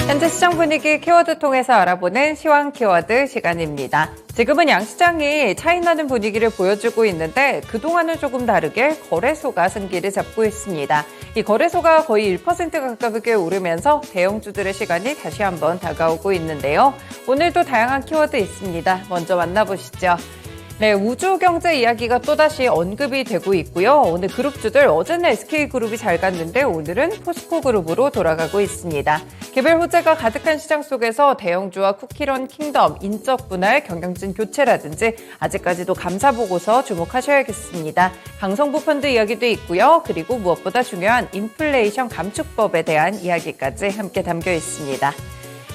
현재 시장 분위기 키워드 통해서 알아보는 시황 키워드 시간입니다. 지금은 양시장이 차이나는 분위기를 보여주고 있는데 그동안은 조금 다르게 거래소가 승기를 잡고 있습니다. 이 거래소가 거의 1% 가깝게 오르면서 대형주들의 시간이 다시 한번 다가오고 있는데요. 오늘도 다양한 키워드 있습니다. 먼저 만나보시죠. 네, 우주경제 이야기가 또다시 언급이 되고 있고요. 오늘 그룹주들 어제는 SK그룹이 잘 갔는데 오늘은 포스코그룹으로 돌아가고 있습니다. 개별 호재가 가득한 시장 속에서 대형주와 쿠키런 킹덤, 인적 분할, 경영진 교체라든지 아직까지도 감사보고서 주목하셔야겠습니다. 강성부 펀드 이야기도 있고요. 그리고 무엇보다 중요한 인플레이션 감축법에 대한 이야기까지 함께 담겨 있습니다.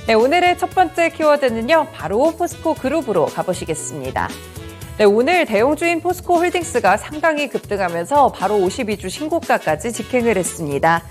네, 오늘의 첫 번째 키워드는요. 바로 포스코그룹으로 가보시겠습니다. 네, 오늘 대형주인 포스코홀딩스가 상당히 급등하면서 바로 52주 신고가까지 직행을 했습니다.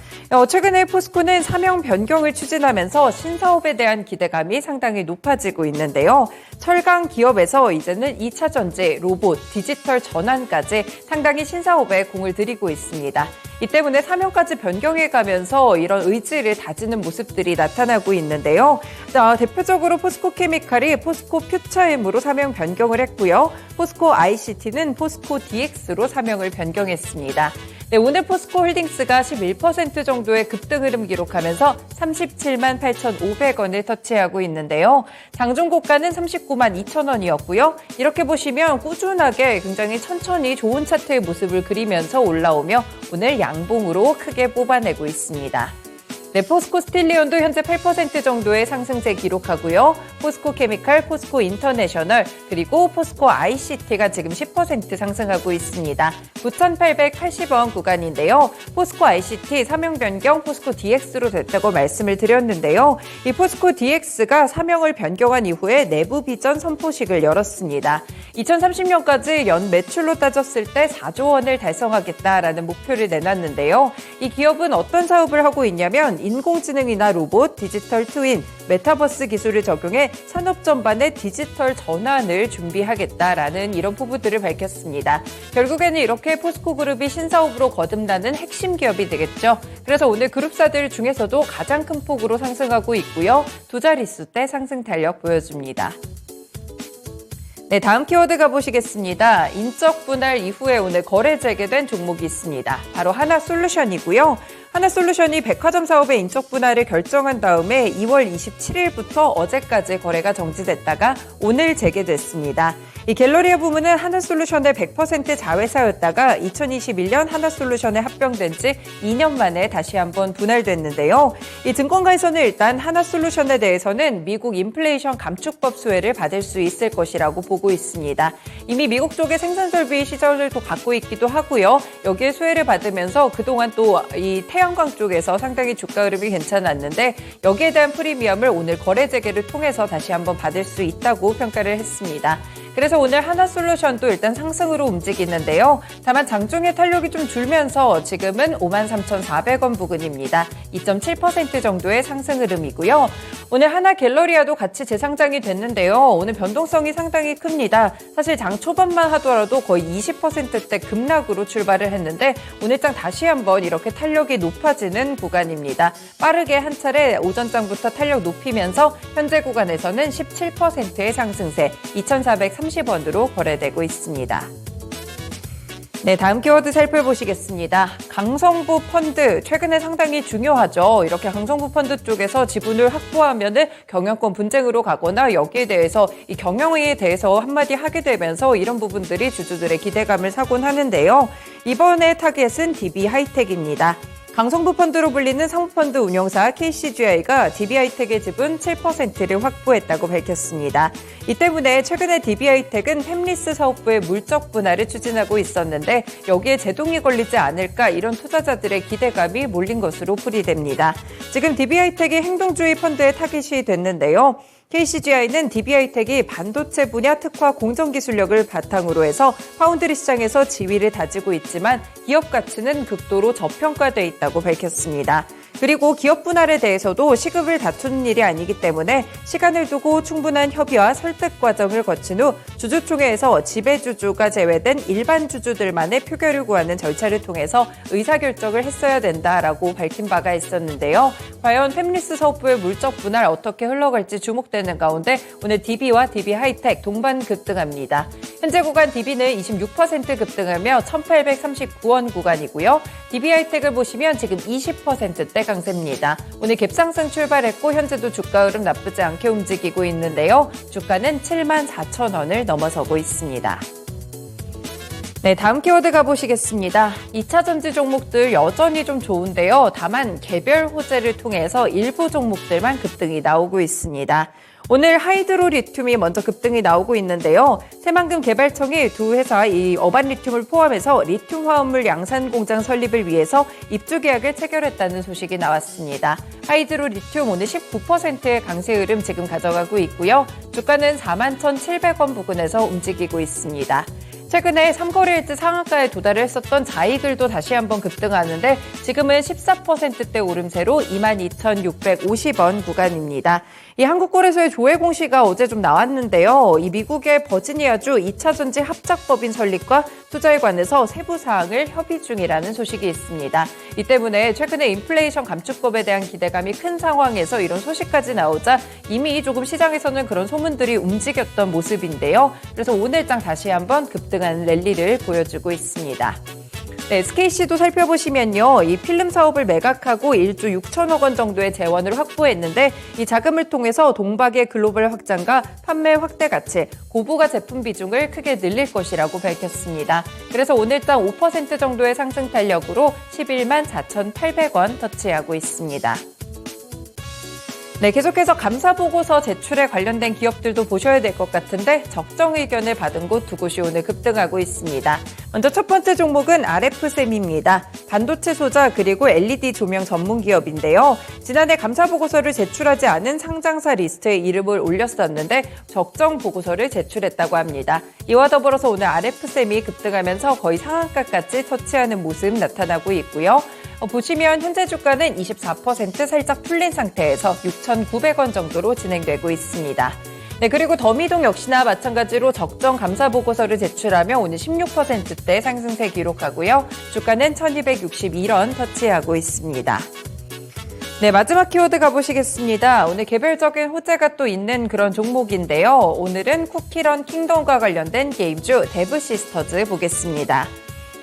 최근에 포스코는 사명 변경을 추진하면서 신사업에 대한 기대감이 상당히 높아지고 있는데요. 철강 기업에서 이제는 2차 전지, 로봇, 디지털 전환까지 상당히 신사업에 공을 들이고 있습니다. 이 때문에 사명까지 변경해가면서 이런 의지를 다지는 모습들이 나타나고 있는데요. 자, 대표적으로 포스코케미칼이 포스코 퓨처엠으로 사명 변경을 했고요. 포스코 ICT는 포스코 DX로 사명을 변경했습니다. 네, 오늘 포스코홀딩스가 11% 정도의 급등 흐름 기록하면서 37만 8,500원을 터치하고 있는데요. 장중 고가는 39만 2천 원이었고요. 이렇게 보시면 꾸준하게 굉장히 천천히 좋은 차트의 모습을 그리면서 올라오며 오늘 양봉으로 크게 뽑아내고 있습니다. 네, 포스코 스틸리온도 현재 8% 정도의 상승세 기록하고요. 포스코 케미칼, 포스코 인터내셔널, 그리고 포스코 ICT가 지금 10% 상승하고 있습니다. 9,880원 구간인데요. 포스코 ICT 사명 변경 포스코 DX로 됐다고 말씀을 드렸는데요. 이 포스코 DX가 사명을 변경한 이후에 내부 비전 선포식을 열었습니다. 2030년까지 연 매출로 따졌을 때 4조 원을 달성하겠다라는 목표를 내놨는데요. 이 기업은 어떤 사업을 하고 있냐면 인공지능이나 로봇, 디지털 트윈, 메타버스 기술을 적용해 산업 전반의 디지털 전환을 준비하겠다라는 이런 포부들을 밝혔습니다. 결국에는 이렇게 포스코그룹이 신사업으로 거듭나는 핵심 기업이 되겠죠. 그래서 오늘 그룹사들 중에서도 가장 큰 폭으로 상승하고 있고요. 두 자릿수대 상승 탄력 보여줍니다. 네, 다음 키워드 가보시겠습니다. 인적 분할 이후에 오늘 거래 재개된 종목이 있습니다. 바로 하나솔루션이고요. 하나솔루션이 백화점 사업의 인적 분할을 결정한 다음에 2월 27일부터 어제까지 거래가 정지됐다가 오늘 재개됐습니다. 이 갤러리아 부문은 하나솔루션의 100% 자회사였다가 2021년 하나솔루션에 합병된 지 2년 만에 다시 한번 분할됐는데요. 이 증권가에서는 일단 하나솔루션에 대해서는 미국 인플레이션 감축법 수혜를 받을 수 있을 것이라고 보고 있습니다. 이미 미국 쪽에 생산 설비 시설을 또 갖고 있기도 하고요. 여기에 수혜를 받으면서 그동안 또 이 태양광 쪽에서 상당히 주가 흐름이 괜찮았는데 여기에 대한 프리미엄을 오늘 거래 재개를 통해서 다시 한번 받을 수 있다고 평가를 했습니다. 그래서 오늘 하나솔루션도 일단 상승으로 움직이는데요. 다만 장중에 탄력이 좀 줄면서 지금은 53,400원 부근입니다. 2.7% 정도의 상승 흐름이고요. 오늘 하나갤러리아도 같이 재상장이 됐는데요. 오늘 변동성이 상당히 큽니다. 사실 장 초반만 하더라도 거의 20%대 급락으로 출발을 했는데 오늘장 다시 한번 이렇게 탄력이 높아지는 구간입니다. 빠르게 한 차례 오전장부터 탄력 높이면서 현재 구간에서는 17%의 상승세 2,430원으로 거래되고 있습니다. 네, 다음 키워드 살펴보시겠습니다. 강성부 펀드, 최근에 상당히 중요하죠. 이렇게 강성부 펀드 쪽에서 지분을 확보하면은 경영권 분쟁으로 가거나 여기에 대해서 이 경영에 대해서 한마디 하게 되면서 이런 부분들이 주주들의 기대감을 사곤 하는데요. 이번에 타겟은 DB하이텍입니다. 강성부 펀드로 불리는 상부펀드 운용사 KCGI가 DB하이텍의 지분 7%를 확보했다고 밝혔습니다. 이 때문에 최근에 DB하이텍은 팹리스 사업부의 물적 분할을 추진하고 있었는데 여기에 제동이 걸리지 않을까 이런 투자자들의 기대감이 몰린 것으로 풀이됩니다. 지금 DB하이텍이 행동주의 펀드의 타깃이 됐는데요. KCGI는 DB하이텍이 반도체 분야 특화 공정기술력을 바탕으로 해서 파운드리 시장에서 지위를 다지고 있지만 기업 가치는 극도로 저평가돼 있다고 밝혔습니다. 그리고 기업 분할에 대해서도 시급을 다투는 일이 아니기 때문에 시간을 두고 충분한 협의와 설득 과정을 거친 후 주주총회에서 지배주주가 제외된 일반 주주들만의 표결을 구하는 절차를 통해서 의사결정을 했어야 된다라고 밝힌 바가 있었는데요. 과연 팹리스 사업부의 물적 분할 어떻게 흘러갈지 주목되는 가운데 오늘 DB와 DB하이텍 동반 급등합니다. 현재 구간 DB는 26% 급등하며 1,839원 구간이고요. DB하이텍을 보시면 지금 20%대 강세입니다. 오늘 갭상승 출발했고 현재도 주가 흐름 나쁘지 않게 움직이고 있는데요. 주가는 74,000원을 넘어서고 있습니다. 네, 다음 키워드 가보시겠습니다. 2차 전지 종목들 여전히 좀 좋은데요. 다만 개별 호재를 통해서 일부 종목들만 급등이 나오고 있습니다. 오늘 하이드로 리튬이 먼저 급등이 나오고 있는데요. 새만금 개발청이 두 회사 이 어반 리튬을 포함해서 리튬 화합물 양산 공장 설립을 위해서 입주 계약을 체결했다는 소식이 나왔습니다. 하이드로 리튬 오늘 19%의 강세 흐름 지금 가져가고 있고요. 주가는 41,700원 부근에서 움직이고 있습니다. 최근에 3거래일째 상한가에 도달을 했었던 자이글도 다시 한번 급등하는데 지금은 14%대 오름세로 22,650원 구간입니다. 이 한국거래소의 조회 공시가 어제 좀 나왔는데요. 이 미국의 버지니아주 2차 전지 합작법인 설립과 투자에 관해서 세부 사항을 협의 중이라는 소식이 있습니다. 이 때문에 최근에 인플레이션 감축법에 대한 기대감이 큰 상황에서 이런 소식까지 나오자 이미 조금 시장에서는 그런 소문들이 움직였던 모습인데요. 그래서 오늘장 다시 한번 급등하는 랠리를 보여주고 있습니다. 네, SKC도 살펴보시면요. 이 필름 사업을 매각하고 1조 6천억 원 정도의 재원을 확보했는데 이 자금을 통해서 동박의 글로벌 확장과 판매 확대 가치, 고부가 제품 비중을 크게 늘릴 것이라고 밝혔습니다. 그래서 오늘장 5% 정도의 상승 탄력으로 11만 4,800원 터치하고 있습니다. 네, 계속해서 감사보고서 제출에 관련된 기업들도 보셔야 될 것 같은데 적정 의견을 받은 곳 두 곳이 오늘 급등하고 있습니다. 먼저 첫 번째 종목은 RF셈입니다. 반도체 소자 그리고 LED 조명 전문 기업인데요. 지난해 감사보고서를 제출하지 않은 상장사 리스트에 이름을 올렸었는데 적정 보고서를 제출했다고 합니다. 이와 더불어서 오늘 RF셈이 급등하면서 거의 상한가까지 터치하는 모습 나타나고 있고요. 보시면 현재 주가는 24% 살짝 풀린 상태에서 6,900원 정도로 진행되고 있습니다. 네, 그리고 더미동 역시나 마찬가지로 적정 감사 보고서를 제출하며 오늘 16%대 상승세 기록하고요. 주가는 1,261원 터치하고 있습니다. 네, 마지막 키워드 가보시겠습니다. 오늘 개별적인 호재가 또 있는 그런 종목인데요. 오늘은 쿠키런 킹덤과 관련된 게임주 데브시스터즈 보겠습니다.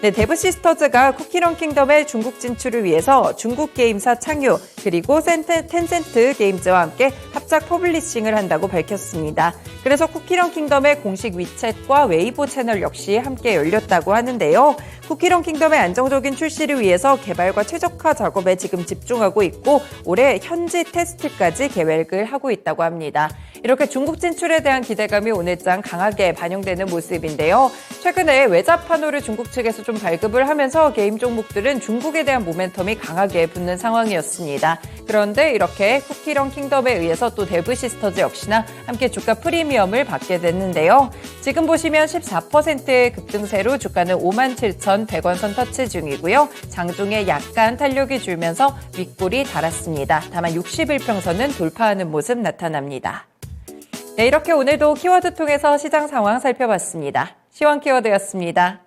네, 데브시스터즈가 쿠키런 킹덤의 중국 진출을 위해서 중국 게임사 창유 그리고 텐센트 게임즈와 함께 합작 퍼블리싱을 한다고 밝혔습니다. 그래서 쿠키런 킹덤의 공식 위챗과 웨이보 채널 역시 함께 열렸다고 하는데요. 쿠키런 킹덤의 안정적인 출시를 위해서 개발과 최적화 작업에 지금 집중하고 있고 올해 현지 테스트까지 계획을 하고 있다고 합니다. 이렇게 중국 진출에 대한 기대감이 오늘장 강하게 반영되는 모습인데요. 최근에 외자 판호를 중국 측에서 좀 발급을 하면서 게임 종목들은 중국에 대한 모멘텀이 강하게 붙는 상황이었습니다. 그런데 이렇게 쿠키런 킹덤에 의해서 또 데브시스터즈 역시나 함께 주가 프리미엄을 받게 됐는데요. 지금 보시면 14%의 급등세로 주가는 57,100원 선 터치 중이고요. 장중에 약간 탄력이 줄면서 윗골이 달았습니다. 다만 61평선은 돌파하는 모습 나타납니다. 네, 이렇게 오늘도 키워드 통해서 시장 상황 살펴봤습니다. 시황 키워드였습니다.